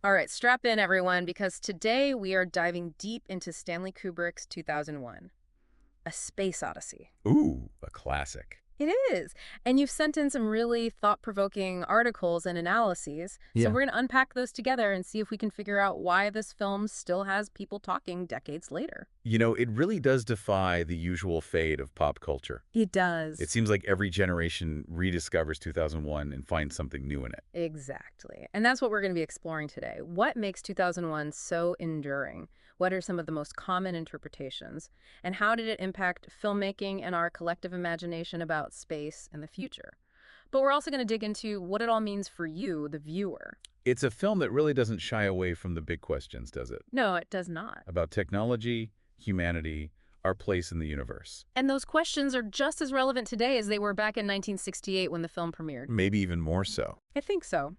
All right, strap in, everyone, because today we are diving deep into Stanley Kubrick's 2001, A Space Odyssey. Ooh, a classic. It is. And you've sent in some really thought-provoking articles and analyses. So Yeah. we're going to unpack those together and see if we can figure out why this film still has people talking decades later. It really does defy the usual fate of pop culture. It It does. seems like every generation rediscovers 2001 and finds something new in it. Exactly. And that's what we're going to be exploring today. What makes 2001 so enduring? What are some of the most common interpretations? And how did it impact filmmaking and our collective imagination about space and the future? But we're also going to dig into what it all means for you, the viewer. It's a film that really doesn't shy away from the big questions, does it? No, it does not. About technology, humanity, our place in the universe. And those questions are just as relevant today as they were back in 1968 when the film premiered. Maybe even more so. I think so.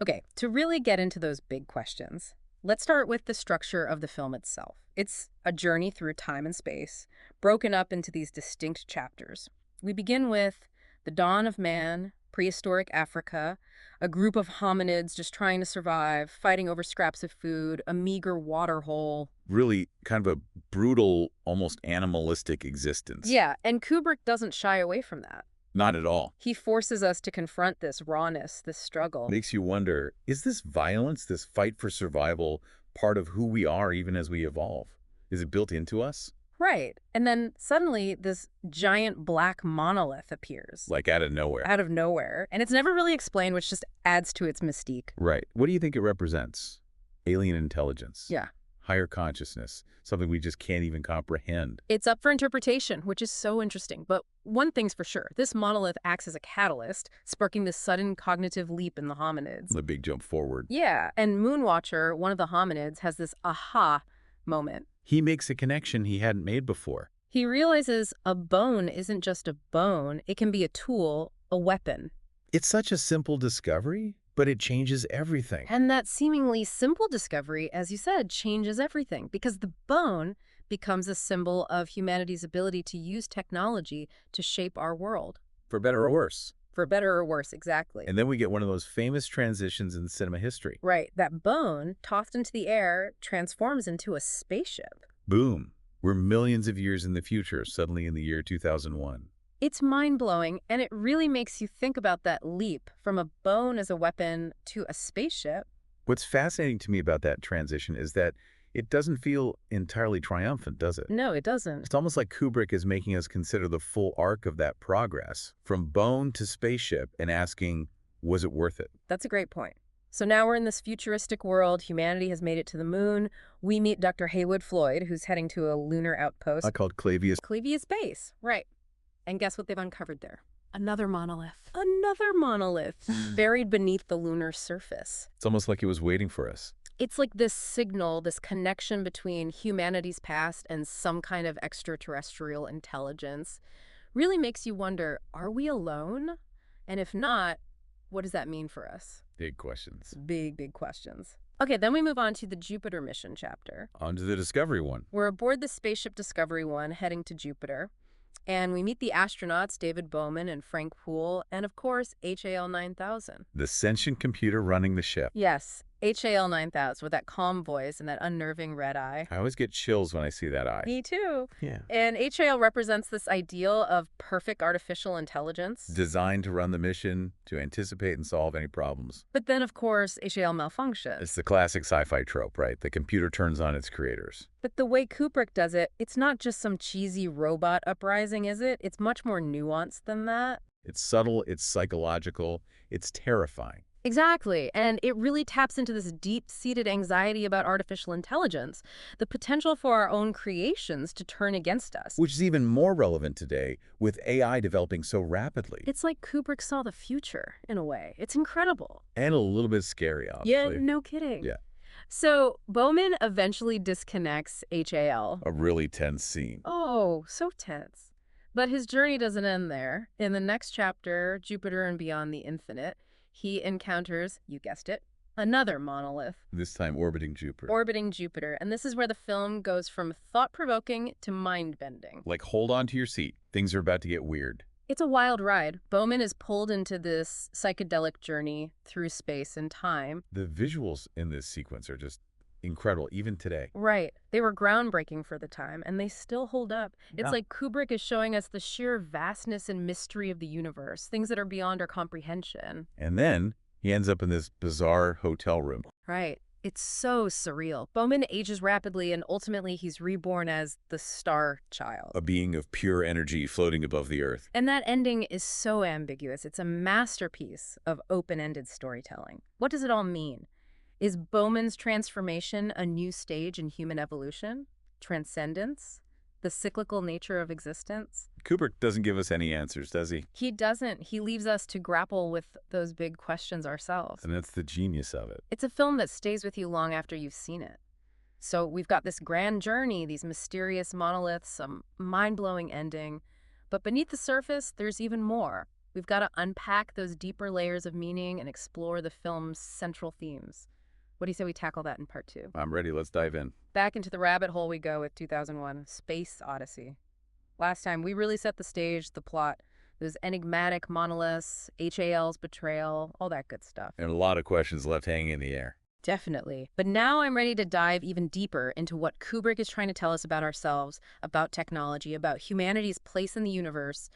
Okay, to really get into those big questions, let's start with the structure of the film itself. It's a journey through time and space, broken up into these distinct chapters. We begin with the dawn of man, prehistoric Africa, a group of hominids just trying to survive, fighting over scraps of food, a meager water hole. Really kind of a brutal, almost animalistic existence. Yeah, and Kubrick doesn't shy away from that. Not at all. He forces us to confront this rawness, this struggle. Makes you wonder, is this violence, this fight for survival, part of who we are even as we evolve? Is it built into us? Right. And then suddenly this giant black monolith appears. Like out of nowhere. Out of nowhere. And it's never really explained, which just adds to its mystique. Right. What do you think it represents? Alien intelligence. Yeah. Higher consciousness. Something we just can't even comprehend. It's up for interpretation, which is so interesting. But one thing's for sure. This monolith acts as a catalyst, sparking this sudden cognitive leap in the hominids. The big jump forward. Yeah. And Moonwatcher, one of the hominids, has this aha moment. He makes a connection he hadn't made before. He realizes a bone isn't just a bone. It can be a tool, a weapon. It's such a simple discovery, but it changes everything. And that seemingly simple discovery, as you said, changes everything because the bone becomes a symbol of humanity's ability to use technology to shape our world. For better or worse. For better or worse, exactly. And then we get one of those famous transitions in cinema history. Right. That bone, tossed into the air, transforms into a spaceship. Boom. We're millions of years in the future, suddenly in the year 2001. It's mind-blowing, and it really makes you think about that leap from a bone as a weapon to a spaceship. What's fascinating to me about that transition is that it doesn't feel entirely triumphant, does it? No, it doesn't. It's almost like Kubrick is making us consider the full arc of that progress, from bone to spaceship, and asking, was it worth it? That's a great point. So now we're in this futuristic world. Humanity has made it to the moon. We meet Dr. Haywood Floyd, who's heading to a lunar outpost. I called Clavius. Clavius Base, right. And guess what they've uncovered there? Another monolith. Another monolith buried beneath the lunar surface. It's almost like it was waiting for us. It's like this signal, this connection between humanity's past and some kind of extraterrestrial intelligence. Really makes you wonder, are we alone? And if not, what does that mean for us? Big questions. Big, big questions. Okay, then we move on to the Jupiter mission chapter. On to the Discovery one. We're aboard the spaceship Discovery 1 heading to Jupiter. And we meet the astronauts, David Bowman and Frank Poole, and of course, HAL 9000. The sentient computer running the ship. Yes, HAL 9000 with that calm voice and that unnerving red eye. I always get chills when I see that eye. Me too. Yeah. And HAL represents this ideal of perfect artificial intelligence. Designed to run the mission, to anticipate and solve any problems. But then, of course, HAL malfunctions. It's the classic sci-fi trope, right? The computer turns on its creators. But the way Kubrick does it, it's not just some cheesy robot uprising, is it? It's much more nuanced than that. It's subtle, it's psychological, it's terrifying. Exactly. And it really taps into this deep-seated anxiety about artificial intelligence, the potential for our own creations to turn against us. Which is even more relevant today with AI developing so rapidly. It's like Kubrick saw the future, in a way. It's incredible. And a little bit scary, obviously. Yeah, no kidding. Yeah. So Bowman eventually disconnects HAL. A really tense scene. Oh, so tense. But his journey doesn't end there. In the next chapter, Jupiter and Beyond the Infinite, he encounters, you guessed it, another monolith. This time orbiting Jupiter. Orbiting Jupiter. And this is where the film goes from thought-provoking to mind-bending. Like, hold on to your seat. Things are about to get weird. It's a wild ride. Bowman is pulled into this psychedelic journey through space and time. The visuals in this sequence are just incredible, even today. Right. They were groundbreaking for the time, and they still hold up. It's Yeah. like Kubrick is showing us the sheer vastness and mystery of the universe, things that are beyond our comprehension. And then he ends up in this bizarre hotel room. Right. It's so surreal. Bowman ages rapidly, and ultimately he's reborn as the Star Child. A being of pure energy floating above the earth. And that ending is so ambiguous. It's a masterpiece of open-ended storytelling. What does it all mean? Is Bowman's transformation a new stage in human evolution? Transcendence? The cyclical nature of existence? Kubrick doesn't give us any answers, does he? He doesn't. He leaves us to grapple with those big questions ourselves. And that's the genius of it. It's a film that stays with you long after you've seen it. So we've got this grand journey, these mysterious monoliths, some mind-blowing ending. But beneath the surface, there's even more. We've got to unpack those deeper layers of meaning and explore the film's central themes. What do you say we tackle that in part 2? I'm ready. Let's dive in. Back into the rabbit hole we go with 2001, Space Odyssey. Last time, we really set the stage, the plot, those enigmatic monoliths, HAL's betrayal, all that good stuff. And a lot of questions left hanging in the air. Definitely. But now I'm ready to dive even deeper into what Kubrick is trying to tell us about ourselves, about technology, about humanity's place in the universe,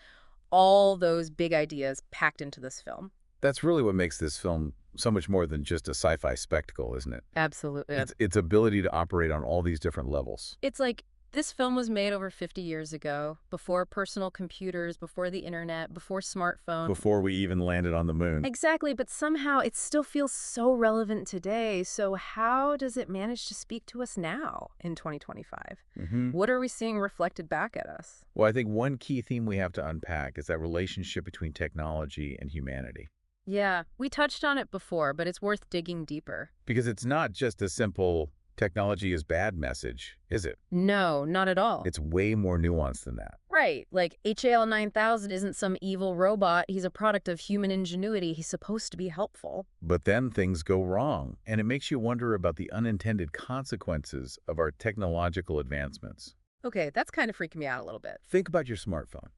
all those big ideas packed into this film. That's really what makes this film so much more than just a sci-fi spectacle, isn't it? Absolutely. Its ability to operate on all these different levels. It's like this film was made over 50 years ago, before personal computers, before the internet, before smartphones. Before we even landed on the moon. Exactly, but somehow it still feels so relevant today. So how does it manage to speak to us now in 2025? What are we seeing reflected back at us? Well, I think one key theme we have to unpack is that relationship between technology and humanity. Yeah, we touched on it before, but it's worth digging deeper. Because it's not just a simple technology is bad message, is it? No, not at all. It's way more nuanced than that. Right, like HAL 9000 isn't some evil robot. He's a product of human ingenuity. He's supposed to be helpful. But then things go wrong, and it makes you wonder about the unintended consequences of our technological advancements. Okay, that's kind of freaking me out a little bit. Think about your smartphone.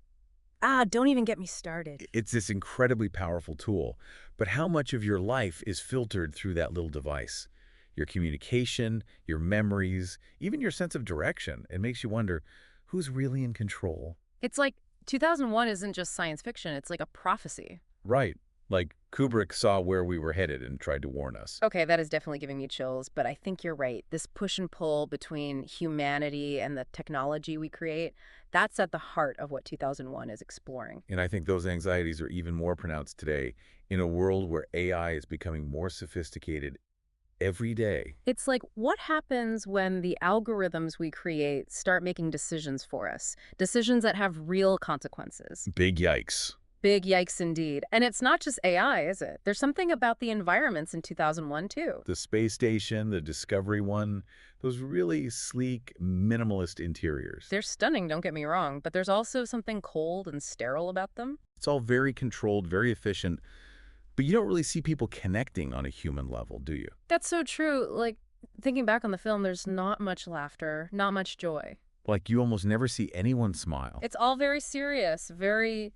Don't even get me started. It's this incredibly powerful tool, but how much of your life is filtered through that little device? Your communication, your memories, even your sense of direction. It makes you wonder, who's really in control? It's like 2001 isn't just science fiction. It's like a prophecy. Right. Like Kubrick saw where we were headed and tried to warn us. Okay, that is definitely giving me chills, but I think you're right. This push and pull between humanity and the technology we create, that's at the heart of what 2001 is exploring. And I think those anxieties are even more pronounced today in a world where AI is becoming more sophisticated every day. It's like, what happens when the algorithms we create start making decisions for us? Decisions that have real consequences. Big yikes. Big yikes indeed. And it's not just AI, is it? There's something about the environments in 2001, too. The space station, the Discovery one, those really sleek, minimalist interiors. They're stunning, don't get me wrong, but there's also something cold and sterile about them. It's all very controlled, very efficient, but you don't really see people connecting on a human level, do you? That's so true. Like, thinking back on the film, there's not much laughter, not much joy. Like, you almost never see anyone smile. It's all very serious, very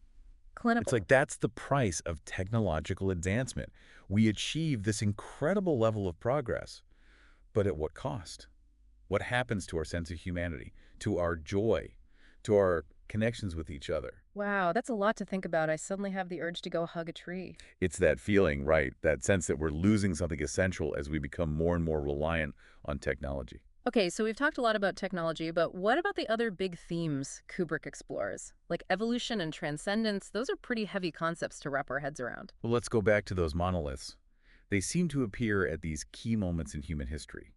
clinical. It's like that's the price of technological advancement. We achieve this incredible level of progress, but at what cost? What happens to our sense of humanity, to our joy, to our connections with each other? Wow, that's a lot to think about. I suddenly have the urge to go hug a tree. It's that feeling, right? That sense that we're losing something essential as we become more and more reliant on technology. Okay, so we've talked a lot about technology, but what about the other big themes Kubrick explores? Like evolution and transcendence, those are pretty heavy concepts to wrap our heads around. Well, let's go back to those monoliths. They seem to appear at these key moments in human history,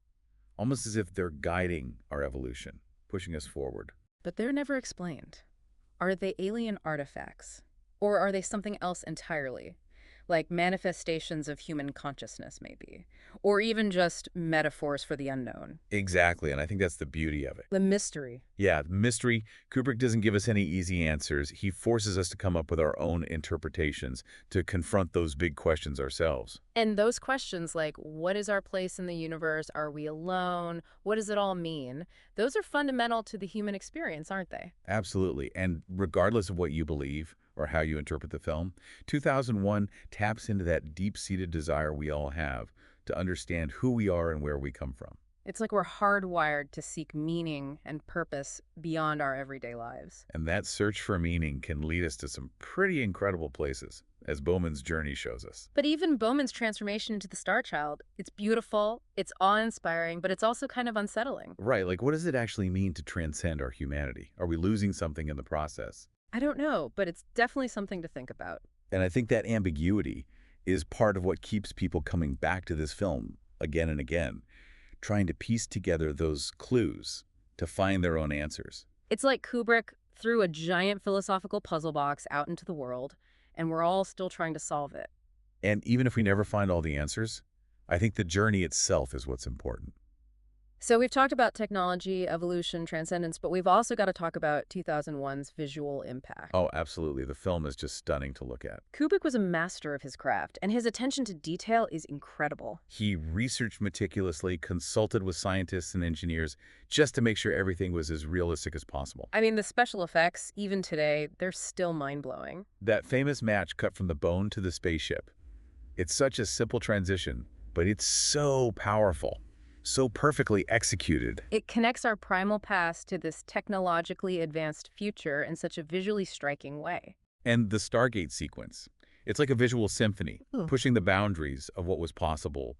almost as if they're guiding our evolution, pushing us forward. But they're never explained. Are they alien artifacts? Or are they something else entirely? Like manifestations of human consciousness, maybe. Or even just metaphors for the unknown. Exactly, and I think that's the beauty of it. The mystery. Yeah, the mystery. Kubrick doesn't give us any easy answers. He forces us to come up with our own interpretations, to confront those big questions ourselves. And those questions like, what is our place in the universe? Are we alone? What does it all mean? Those are fundamental to the human experience, aren't they? Absolutely, and regardless of what you believe, or how you interpret the film. 2001 taps into that deep-seated desire we all have to understand who we are and where we come from. It's like we're hardwired to seek meaning and purpose beyond our everyday lives. And that search for meaning can lead us to some pretty incredible places, as Bowman's journey shows us. But even Bowman's transformation into the Star Child, it's beautiful, it's awe-inspiring, but it's also kind of unsettling. Right, like what does it actually mean to transcend our humanity? Are we losing something in the process? I don't know, but it's definitely something to think about. And I think that ambiguity is part of what keeps people coming back to this film again and again, trying to piece together those clues to find their own answers. It's like Kubrick threw a giant philosophical puzzle box out into the world, and we're all still trying to solve it. And even if we never find all the answers, I think the journey itself is what's important. So we've talked about technology, evolution, transcendence, but we've also got to talk about 2001's visual impact. Oh, absolutely. The film is just stunning to look at. Kubrick was a master of his craft, and his attention to detail is incredible. He researched meticulously, consulted with scientists and engineers just to make sure everything was as realistic as possible. I mean, the special effects, even today, they're still mind-blowing. That famous match cut from the bone to the spaceship. It's such a simple transition, but it's so powerful, so perfectly executed. It connects our primal past to this technologically advanced future in such a visually striking way. And the Stargate sequence, it's like a visual symphony, Ooh. pushing the boundaries of what was possible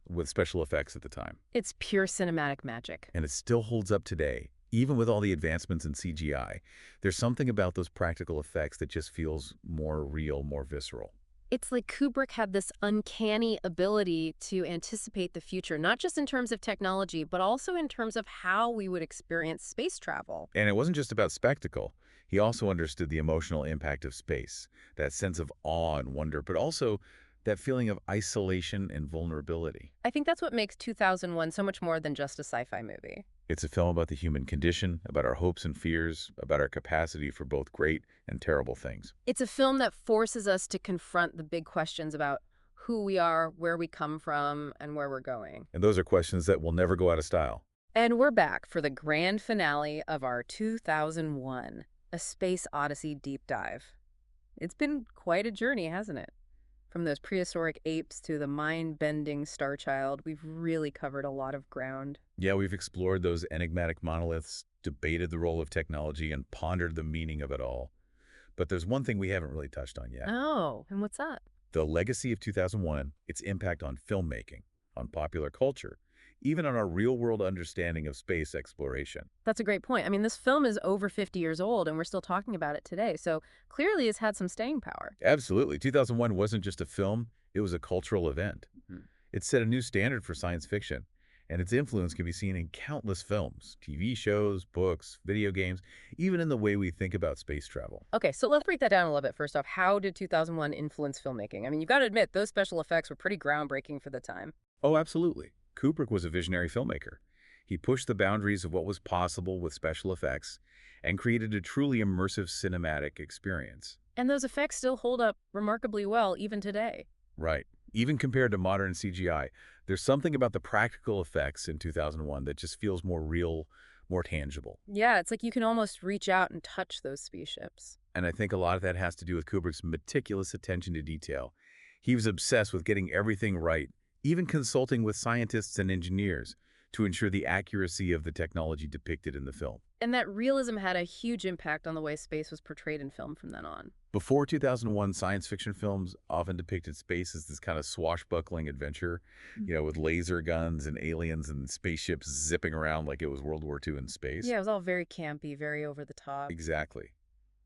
with special effects at the time. It's pure cinematic magic. And it still holds up today, even with all the advancements in CGI. There's something about those practical effects that just feels more real, more visceral. It's like Kubrick had this uncanny ability to anticipate the future, not just in terms of technology, but also in terms of how we would experience space travel. And it wasn't just about spectacle. He also understood the emotional impact of space, that sense of awe and wonder, but also that feeling of isolation and vulnerability. I think that's what makes 2001 so much more than just a sci-fi movie. It's a film about the human condition, about our hopes and fears, about our capacity for both great and terrible things. It's a film that forces us to confront the big questions about who we are, where we come from, and where we're going. And those are questions that will never go out of style. And we're back for the grand finale of our 2001, A Space Odyssey deep dive. It's been quite a journey, hasn't it? From those prehistoric apes to the mind-bending Star Child, we've really covered a lot of ground. Yeah, we've explored those enigmatic monoliths, debated the role of technology, and pondered the meaning of it all. But there's one thing we haven't really touched on yet. Oh, and what's that? The legacy of 2001, its impact on filmmaking, on popular culture, even on our real-world understanding of space exploration. That's a great point. I mean, this film is over 50 years old, and we're still talking about it today, so clearly it's had some staying power. Absolutely. 2001 wasn't just a film, it was a cultural event. It set a new standard for science fiction, and its influence can be seen in countless films, TV shows, books, video games, even in the way we think about space travel. Okay, so let's break that down a little bit. First off, how did 2001 influence filmmaking? I mean, you've got to admit, those special effects were pretty groundbreaking for the time. Oh, absolutely. Kubrick was a visionary filmmaker. He pushed the boundaries of what was possible with special effects and created a truly immersive cinematic experience. And those effects still hold up remarkably well even today. Right. Even compared to modern CGI, there's something about the practical effects in 2001 that just feels more real, more tangible. Yeah, it's like you can almost reach out and touch those spaceships. And I think a lot of that has to do with Kubrick's meticulous attention to detail. He was obsessed with getting everything right, even consulting with scientists and engineers to ensure the accuracy of the technology depicted in the film. And that realism had a huge impact on the way space was portrayed in film from then on. Before 2001, science fiction films often depicted space as this kind of swashbuckling adventure, with laser guns and aliens and spaceships zipping around like it was World War II in space. Yeah, it was all very campy, very over the top. Exactly.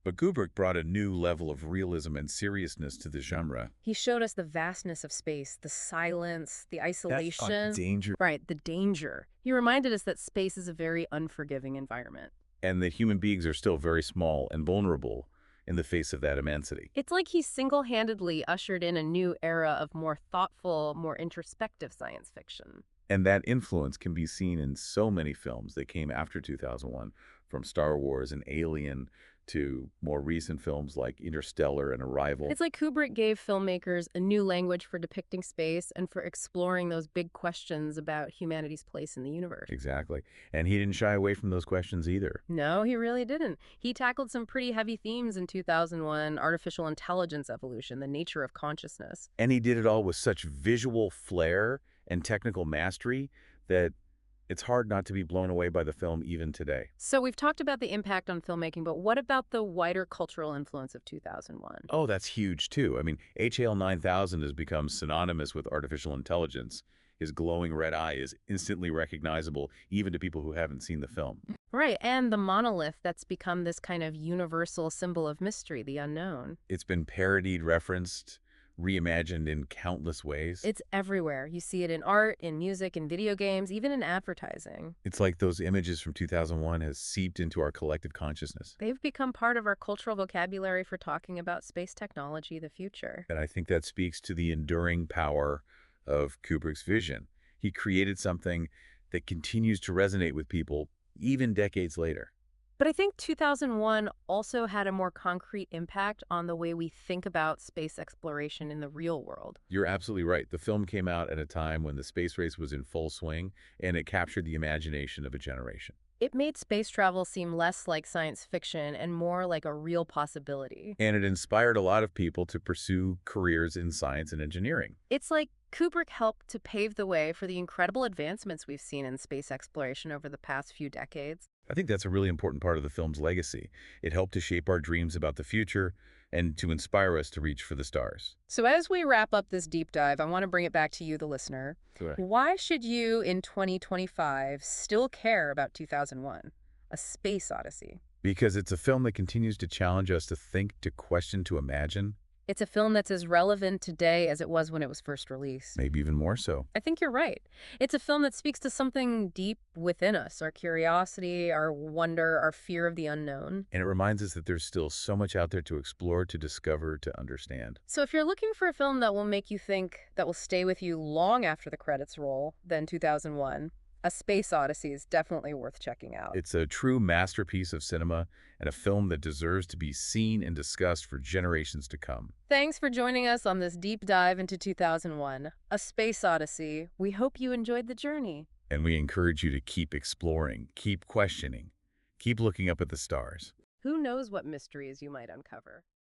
But Kubrick brought a new level of realism and seriousness to the genre. He showed us the vastness of space, the silence, the isolation. Danger. Right, the danger. He reminded us that space is a very unforgiving environment. And that human beings are still very small and vulnerable in the face of that immensity. It's like he single-handedly ushered in a new era of more thoughtful, more introspective science fiction. And that influence can be seen in so many films that came after 2001, from Star Wars and Alien to more recent films like Interstellar and Arrival. It's like Kubrick gave filmmakers a new language for depicting space and for exploring those big questions about humanity's place in the universe. Exactly. And he didn't shy away from those questions either. No, he really didn't. He tackled some pretty heavy themes in 2001: artificial intelligence evolution, the nature of consciousness. And he did it all with such visual flair and technical mastery that it's hard not to be blown away by the film even today. So we've talked about the impact on filmmaking, but what about the wider cultural influence of 2001? Oh, that's huge too. I mean, HAL 9000 has become synonymous with artificial intelligence. His glowing red eye is instantly recognizable even to people who haven't seen the film. Right, and the monolith that's become this kind of universal symbol of mystery, the unknown. It's been parodied, referenced, reimagined in countless ways. It's everywhere. You see it in art, in music, in video games, even in advertising. It's like those images from 2001 has seeped into our collective consciousness. They've become part of our cultural vocabulary for talking about space technology, the future. And I think that speaks to the enduring power of Kubrick's vision. He created something that continues to resonate with people even decades later. But I think 2001 also had a more concrete impact on the way we think about space exploration in the real world. You're absolutely right. The film came out at a time when the space race was in full swing, and it captured the imagination of a generation. It made space travel seem less like science fiction and more like a real possibility. And it inspired a lot of people to pursue careers in science and engineering. It's like Kubrick helped to pave the way for the incredible advancements we've seen in space exploration over the past few decades. I think that's a really important part of the film's legacy. It helped to shape our dreams about the future and to inspire us to reach for the stars. So as we wrap up this deep dive, I want to bring it back to you, the listener. Correct. Why should you, in 2025, still care about 2001, A Space Odyssey? Because it's a film that continues to challenge us to think, to question, to imagine, It's a film that's as relevant today as it was when it was first released. maybe even more so. I think you're right. It's a film that speaks to something deep within us, our curiosity, our wonder, our fear of the unknown. And it reminds us that there's still so much out there to explore, to discover, to understand. So if you're looking for a film that will make you think, that will stay with you long after the credits roll, then 2001, A Space Odyssey is definitely worth checking out. It's a true masterpiece of cinema and a film that deserves to be seen and discussed for generations to come. Thanks for joining us on this deep dive into 2001, A Space Odyssey. We hope you enjoyed the journey. And we encourage you to keep exploring, keep questioning, keep looking up at the stars. Who knows what mysteries you might uncover?